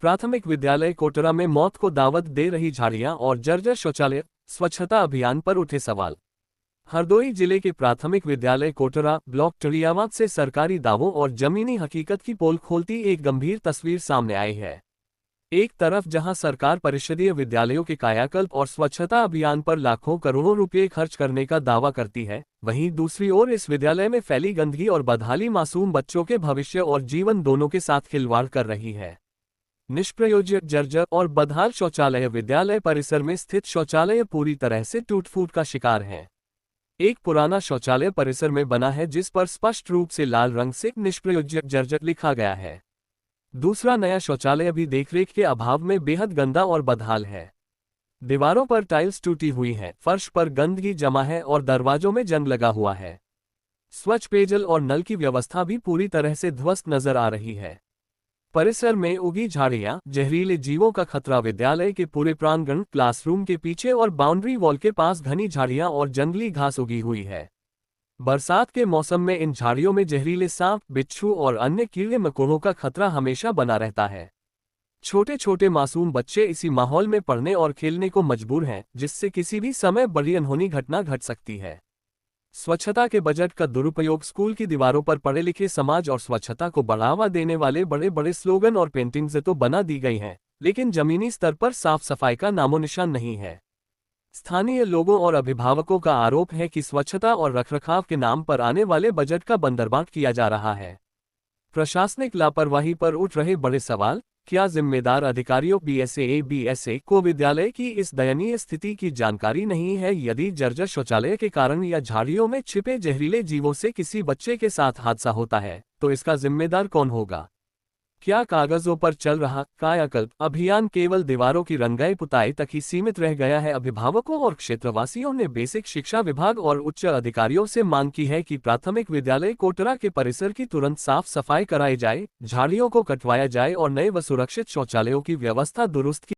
प्राथमिक विद्यालय कोटरा में मौत को दावत दे रही झाड़ियां और जर्जर शौचालय, स्वच्छता अभियान पर उठे सवाल। हरदोई जिले के प्राथमिक विद्यालय कोटरा ब्लॉक टड़ियावाद से सरकारी दावों और जमीनी हकीकत की पोल खोलती एक गंभीर तस्वीर सामने आई है। एक तरफ जहां सरकार परिषदीय विद्यालयों के कायाकल्प और स्वच्छता अभियान पर लाखों करोड़ों रुपए खर्च करने का दावा करती है, वहीं दूसरी ओर इस विद्यालय में फैली गंदगी और बदहाली मासूम बच्चों के भविष्य और जीवन दोनों के साथ खिलवाड़ कर रही है। निष्प्रयोज्य, जर्जर और बदहाल शौचालय विद्यालय परिसर में स्थित शौचालय पूरी तरह से टूट-फूट का शिकार हैं। एक पुराना शौचालय परिसर में बना है जिस पर स्पष्ट रूप से लाल रंग से निष्प्रयोज्य जर्जर लिखा गया है। दूसरा नया शौचालय भी देखरेख के अभाव में बेहद गंदा और बदहाल है। दीवारों पर टाइल्स टूटी हुई हैं, फर्श पर गंदगी जमा है और दरवाजों में जंग लगा हुआ है। स्वच्छ पेयजल और नल की व्यवस्था भी पूरी तरह से ध्वस्त नजर आ रही है। परिसर में उगी झाड़ियां, जहरीले जीवों का खतरा। विद्यालय के पूरे प्रांगण, क्लासरूम के पीछे और बाउंड्री वॉल के पास घनी झाड़ियां और जंगली घास उगी हुई है। बरसात के मौसम में इन झाड़ियों में जहरीले सांप, बिच्छू और अन्य कीड़े मकोड़ों का खतरा हमेशा बना रहता है। छोटे छोटे मासूम बच्चे इसी माहौल में पढ़ने और खेलने को मजबूर हैं, जिससे किसी भी समय बड़ी अनहोनी घटना घट सकती है। स्वच्छता के बजट का दुरुपयोग। स्कूल की दीवारों पर पढ़े लिखे समाज और स्वच्छता को बढ़ावा देने वाले बड़े बड़े स्लोगन और पेंटिंग्स तो बना दी गई हैं, लेकिन जमीनी स्तर पर साफ सफाई का नामोनिशान नहीं है। स्थानीय लोगों और अभिभावकों का आरोप है कि स्वच्छता और रखरखाव के नाम पर आने वाले बजट का बंदरबाट किया जा रहा है। प्रशासनिक लापरवाही पर उठ रहे बड़े सवाल। क्या जिम्मेदार अधिकारियों बीएसए को विद्यालय की इस दयनीय स्थिति की जानकारी नहीं है? यदि जर्जर शौचालय के कारण या झाड़ियों में छिपे जहरीले जीवों से किसी बच्चे के साथ हादसा होता है, तो इसका जिम्मेदार कौन होगा? क्या कागजों पर चल रहा कायाकल्प अभियान केवल दीवारों की रंगाई पुताई तक ही सीमित रह गया है? अभिभावकों और क्षेत्रवासियों ने बेसिक शिक्षा विभाग और उच्च अधिकारियों से मांग की है कि प्राथमिक विद्यालय कोटरा के परिसर की तुरंत साफ सफाई कराई जाए, झाड़ियों को कटवाया जाए और नए व सुरक्षित शौचालयों की व्यवस्था दुरुस्त की